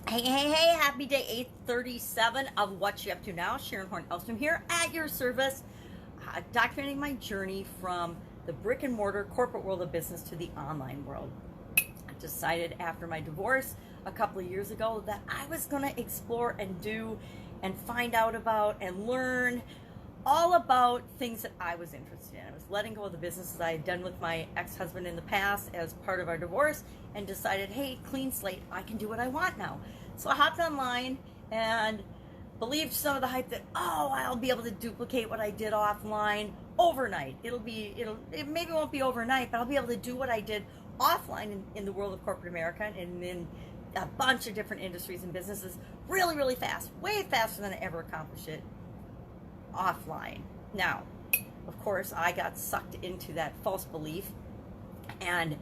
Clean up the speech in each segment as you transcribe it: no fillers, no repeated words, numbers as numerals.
Hey, happy day 837 of What You Up To Now. Sharon Horne-Ellstrom here at your service, documenting my journey from the brick and mortar corporate world of business to the online world. I decided after my divorce a couple of years ago that I was going to explore and do and find out about and learn all about things that I was interested in. I was letting go of the businesses I had done with my ex-husband in the past as part of our divorce and decided, hey, clean slate, I can do what I want now. So I hopped online and believed some of the hype that, oh, I'll be able to duplicate what I did offline overnight. It maybe won't be overnight, but I'll be able to do what I did offline in the world of corporate America and in a bunch of different industries and businesses really, really fast, way faster than I ever accomplished it offline. Now, of course, I got sucked into that false belief and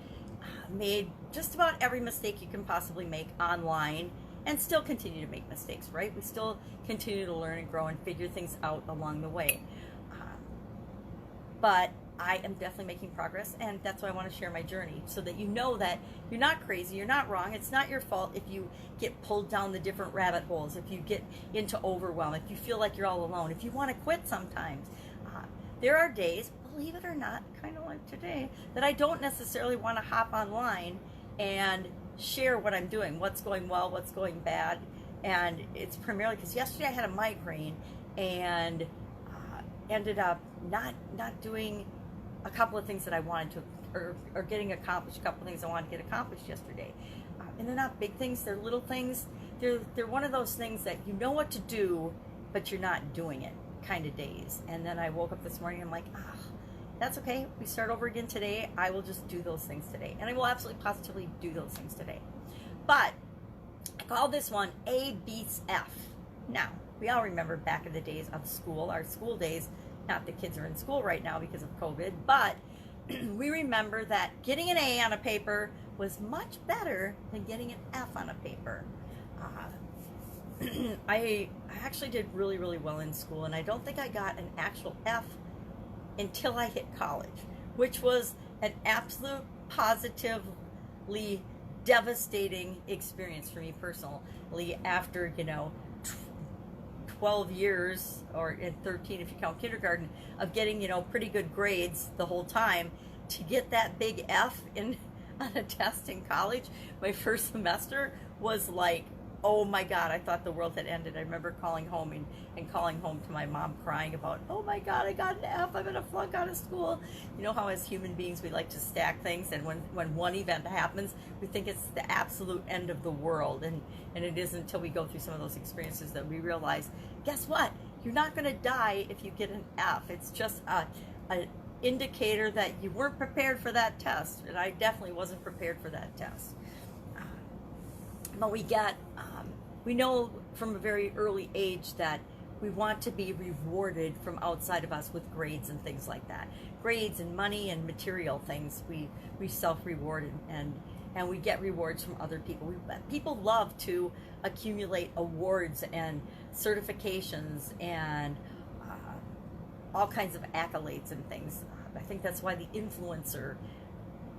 made just about every mistake you can possibly make online and still continue to make mistakes, right? We still continue to learn and grow and figure things out along the way. But I am definitely making progress, and that's why I want to share my journey so that you know that you're not crazy, you're not wrong, it's not your fault if you get pulled down the different rabbit holes, if you get into overwhelm, if you feel like you're all alone, if you want to quit sometimes. There are days, believe it or not, kind of like today, that I don't necessarily want to hop online and share what I'm doing, what's going well, what's going bad, and it's primarily because yesterday I had a migraine and ended up not doing a couple of things that I wanted to, or getting accomplished, a couple of things I wanted to get accomplished yesterday. And they're not big things, they're little things. They're one of those things that you know what to do, but you're not doing it kind of days. And then I woke up this morning and I'm like, that's okay. We start over again today. I will just do those things today. And I will absolutely positively do those things today. But I call this one A beats F. Now, we all remember back in the days of school, our school days. Not that kids are in school right now because of COVID, but we remember that getting an A on a paper was much better than getting an F on a paper. I actually did really, really well in school, and I don't think I got an actual F until I hit college, which was an absolute positively devastating experience for me personally after, 12 years, or 13 if you count kindergarten, of getting, pretty good grades the whole time, to get that big F on a test in college, my first semester, was like, oh my God, I thought the world had ended. I remember calling home and calling home to my mom crying about, oh my God, I got an F, I'm going to flunk out of school. You know how as human beings we like to stack things, and when one event happens, we think it's the absolute end of the world, and it isn't until we go through some of those experiences that we realize, guess what? You're not going to die if you get an F. It's just an indicator that you weren't prepared for that test, and I definitely wasn't prepared for that test. But we know from a very early age that we want to be rewarded from outside of us with grades and things like that. Grades and money and material things, we self-reward, and we get rewards from other people. People love to accumulate awards and certifications and all kinds of accolades and things. I think that's why the influencer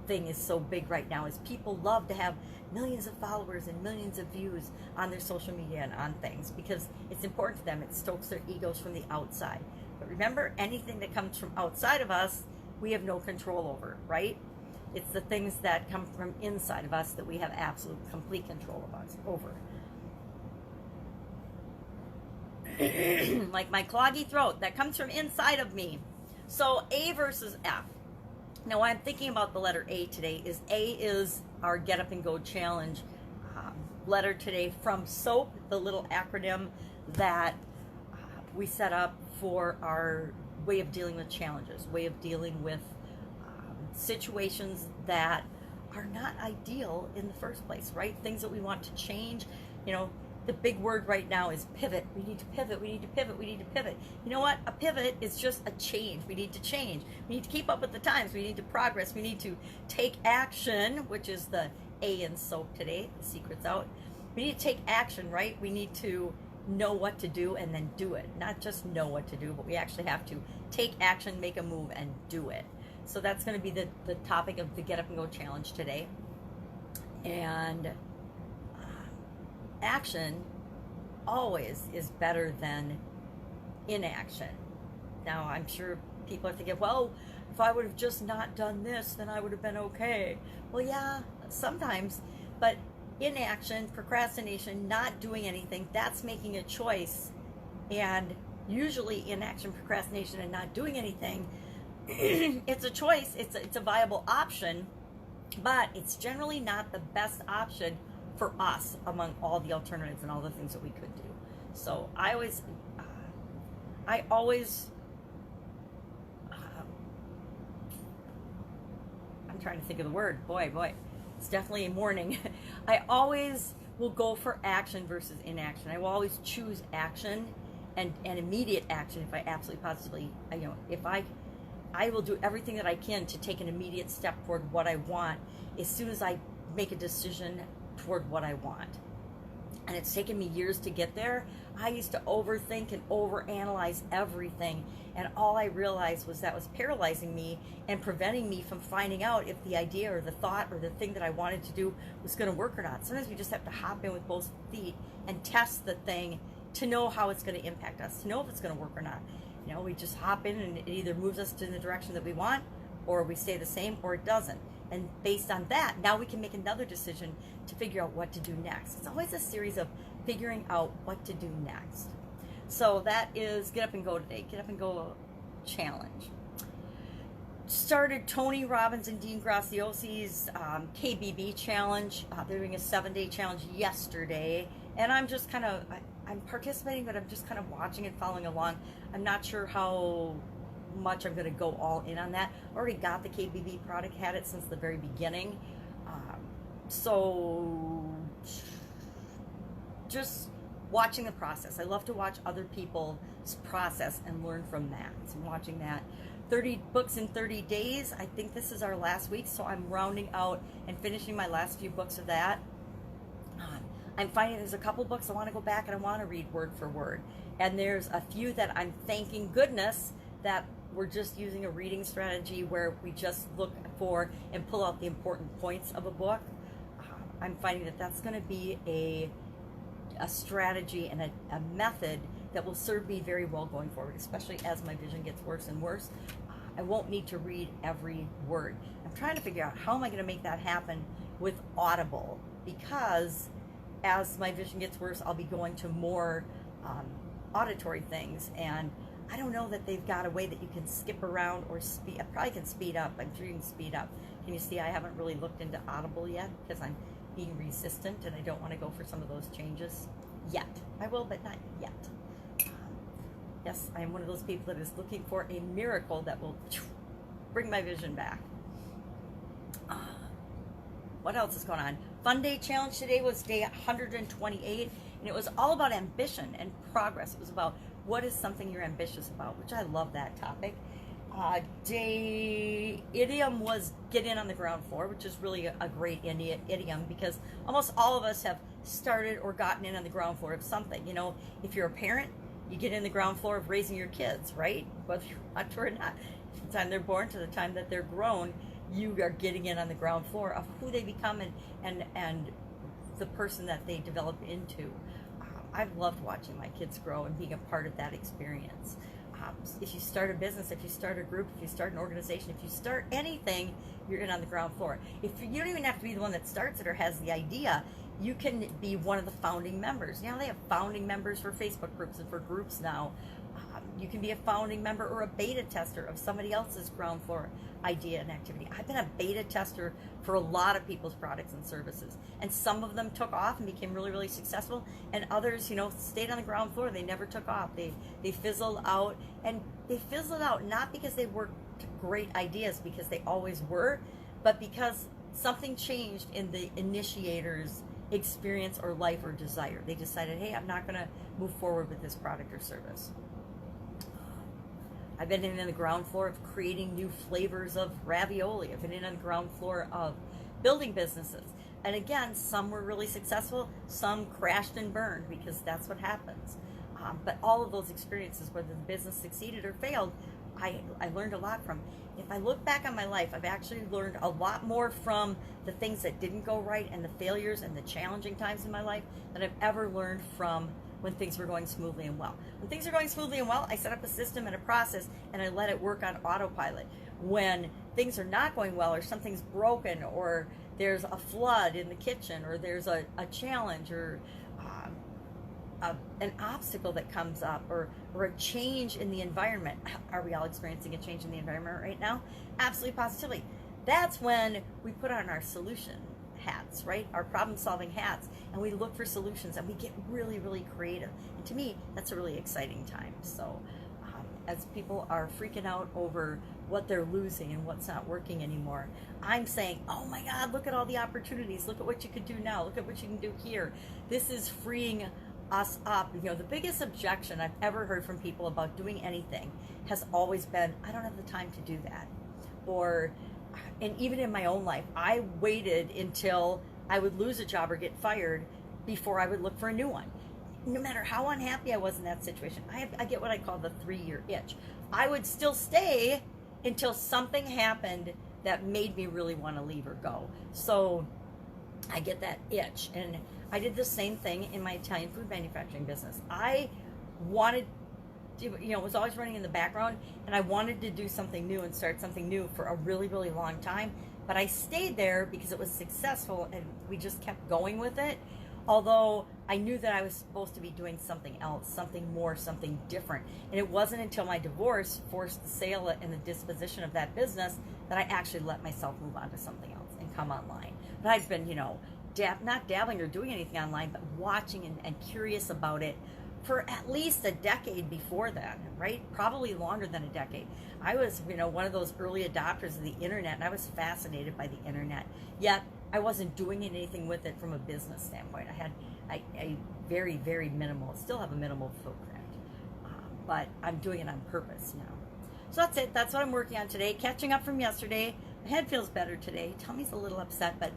thing is so big right now, is people love to have millions of followers and millions of views on their social media and on things, because it's important to them. It stokes their egos from the outside. But remember, anything that comes from outside of us, we have no control over, right? It's the things that come from inside of us that we have absolute, complete control of us over. Like my cloggy throat, that comes from inside of me. So A versus F. Now, why I'm thinking about the letter A today is A is our Get Up and Go Challenge letter today from SOAP, the little acronym that we set up for our way of dealing with challenges, way of dealing with situations that are not ideal in the first place, right? Things that we want to change. The big word right now is pivot. We need to pivot. We need to pivot. We need to pivot. You know what? A pivot is just a change. We need to change. We need to keep up with the times. We need to progress. We need to take action, which is the A in SOAP today. The secret's out. We need to take action, right? We need to know what to do and then do it. Not just know what to do, but we actually have to take action, make a move, and do it. So that's going to be the topic of the Get Up and Go Challenge today. And action always is better than inaction. Now, I'm sure people are thinking, well, if I would have just not done this, then I would have been okay. Well, yeah, sometimes, but inaction, procrastination, not doing anything, that's making a choice. And usually inaction, procrastination, and not doing anything, it's a choice, it's a viable option, but it's generally not the best option for us among all the alternatives and all the things that we could do. So I always I'm trying to think of the word. Boy, it's definitely a morning. I always will go for action versus inaction. I will always choose action and immediate action if I absolutely positively, if I will do everything that I can to take an immediate step toward what I want as soon as I make a decision toward what I want. And it's taken me years to get there. I used to overthink and overanalyze everything, and all I realized was that was paralyzing me and preventing me from finding out if the idea or the thought or the thing that I wanted to do was going to work or not. Sometimes we just have to hop in with both feet and test the thing to know how it's going to impact us, to know if it's going to work or not. We just hop in and it either moves us in the direction that we want, or we stay the same, or it doesn't. And based on that, now we can make another decision to figure out what to do next. It's always a series of figuring out what to do next. So that is Get Up and Go today. Get Up and Go challenge. Started Tony Robbins and Dean Graciosi's KBB challenge. They're doing a 7-day challenge yesterday. And I'm just kind of, I'm participating, but I'm just kind of watching and following along. I'm not sure how much I'm going to go all in on that. Already got the KBB product, had it since the very beginning. So just watching the process. I love to watch other people's process and learn from that. So I'm watching that. 30 books in 30 days. I think this is our last week, so I'm rounding out and finishing my last few books of that. I'm finding there's a couple books I want to go back and I want to read word for word. And there's a few that I'm thanking goodness that we're just using a reading strategy where we just look for and pull out the important points of a book. I'm finding that that's going to be a strategy and a method that will serve me very well going forward, especially as my vision gets worse and worse. I won't need to read every word. I'm trying to figure out how am I going to make that happen with Audible, because as my vision gets worse, I'll be going to more auditory things, and I don't know that they've got a way that you can skip around or speed. I probably can speed up. I'm sure you can speed up. Can you see I haven't really looked into Audible yet because I'm being resistant and I don't want to go for some of those changes yet. I will, but not yet. Yes, I am one of those people that is looking for a miracle that will bring my vision back. What else is going on? Fun Day Challenge today was day 128, and it was all about ambition and progress. It was about what is something you're ambitious about, which I love that topic. Day idiom was get in on the ground floor, which is really a great idiom because almost all of us have started or gotten in on the ground floor of something. If you're a parent, you get in the ground floor of raising your kids, right? Whether you want to or not. From the time they're born to the time that they're grown, you are getting in on the ground floor of who they become and the person that they develop into. I've loved watching my kids grow and being a part of that experience. If you start a business, if you start a group, if you start an organization, if you start anything, you're in on the ground floor. If you don't even have to be the one that starts it or has the idea, you can be one of the founding members. They have founding members for Facebook groups and for groups now. You can be a founding member or a beta tester of somebody else's ground floor idea and activity. I've been a beta tester for a lot of people's products and services, and some of them took off and became really, really successful, and others, stayed on the ground floor. They never took off. They fizzled out, and they fizzled out not because they were great ideas, because they always were, but because something changed in the initiator's experience or life or desire. They decided, hey, I'm not going to move forward with this product or service. I've been in on the ground floor of creating new flavors of ravioli. I've been in on the ground floor of building businesses. And again, some were really successful, some crashed and burned because that's what happens. But all of those experiences, whether the business succeeded or failed, I learned a lot from. If I look back on my life, I've actually learned a lot more from the things that didn't go right and the failures and the challenging times in my life than I've ever learned from when things were going smoothly and well. When things are going smoothly and well, I set up a system and a process and I let it work on autopilot. When things are not going well, or something's broken, or there's a flood in the kitchen, or there's a challenge, or an obstacle that comes up, or a change in the environment. Are we all experiencing a change in the environment right now? Absolutely, positively. That's when we put on our solution hats, right? Our problem-solving hats, and we look for solutions, and we get really, really creative. And to me, that's a really exciting time. So as people are freaking out over what they're losing and what's not working anymore, I'm saying, oh my God, look at all the opportunities. Look at what you could do now. Look at what you can do here. This is freeing us up. You know, the biggest objection I've ever heard from people about doing anything has always been, I don't have the time to do that. Or, and even in my own life, I waited until I would lose a job or get fired before I would look for a new one. No matter how unhappy I was in that situation, I get what I call the 3-year itch. I would still stay until something happened that made me really want to leave or go. So I get that itch. And I did the same thing in my Italian food manufacturing business. I wanted to, it was always running in the background, and I wanted to do something new and start something new for a really, really long time. But I stayed there because it was successful and we just kept going with it. Although I knew that I was supposed to be doing something else, something more, something different. And it wasn't until my divorce forced the sale and the disposition of that business that I actually let myself move on to something else and come online. But I've been, not dabbling or doing anything online, but watching and curious about it for at least a decade before that, right? Probably longer than a decade. I was, one of those early adopters of the internet, and I was fascinated by the internet. Yet I wasn't doing anything with it from a business standpoint. I had a very, very minimal, still have a minimal footprint, but I'm doing it on purpose now. So that's it. That's what I'm working on today. Catching up from yesterday. My head feels better today. Tummy's a little upset, but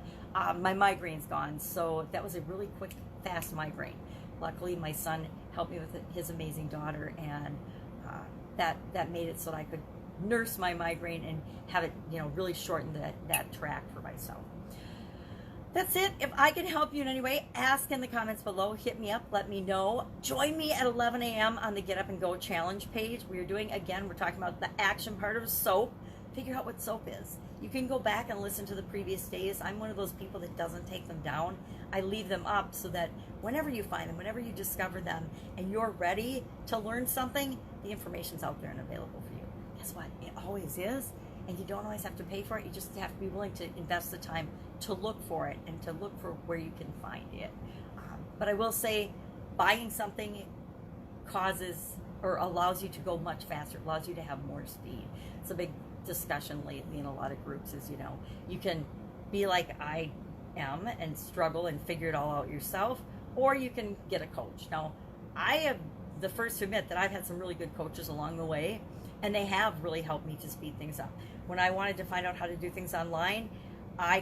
my migraine's gone. So that was a really quick, fast migraine. Luckily, my son helped me with his amazing daughter, and that made it so that I could nurse my migraine and have it, really shorten that track for myself. That's it. If I can help you in any way, ask in the comments below. Hit me up. Let me know. Join me at 11 a.m. on the Get Up and Go challenge page. We're talking about the action part of soap. Figure out what soap is. You can go back and listen to the previous days. I'm one of those people that doesn't take them down. I leave them up so that whenever you find them, whenever you discover them, and you're ready to learn something, the information's out there and available for you. Guess what? It always is. And you don't always have to pay for it. You just have to be willing to invest the time to look for it and to look for where you can find it. But I will say, buying something causes or allows you to go much faster, allows you to have more speed. It's a big discussion lately in a lot of groups is, you can be like I am and struggle and figure it all out yourself, or you can get a coach. Now, I am the first to admit that I've had some really good coaches along the way, and they have really helped me to speed things up. When I wanted to find out how to do things online, I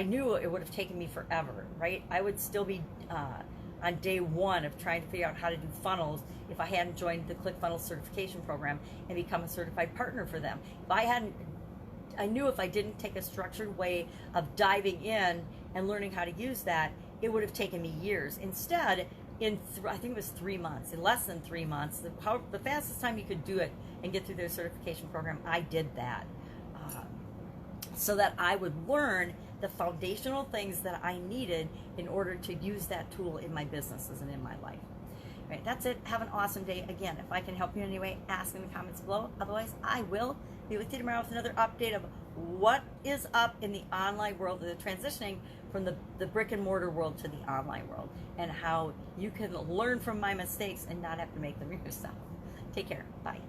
knew it would have taken me forever, right? I would still be on day one of trying to figure out how to do funnels if I hadn't joined the ClickFunnels certification program and become a certified partner for them. I knew if I didn't take a structured way of diving in and learning how to use that, it would have taken me years. Instead, I think it was 3 months, in less than 3 months, the fastest time you could do it and get through their certification program, I did that. So that I would learn the foundational things that I needed in order to use that tool in my businesses and in my life. All right, that's it. Have an awesome day. Again, if I can help you in any way, ask in the comments below. Otherwise, I will be with you tomorrow with another update of what is up in the online world, the transitioning from the brick and mortar world to the online world, and how you can learn from my mistakes and not have to make them yourself. Take care. Bye.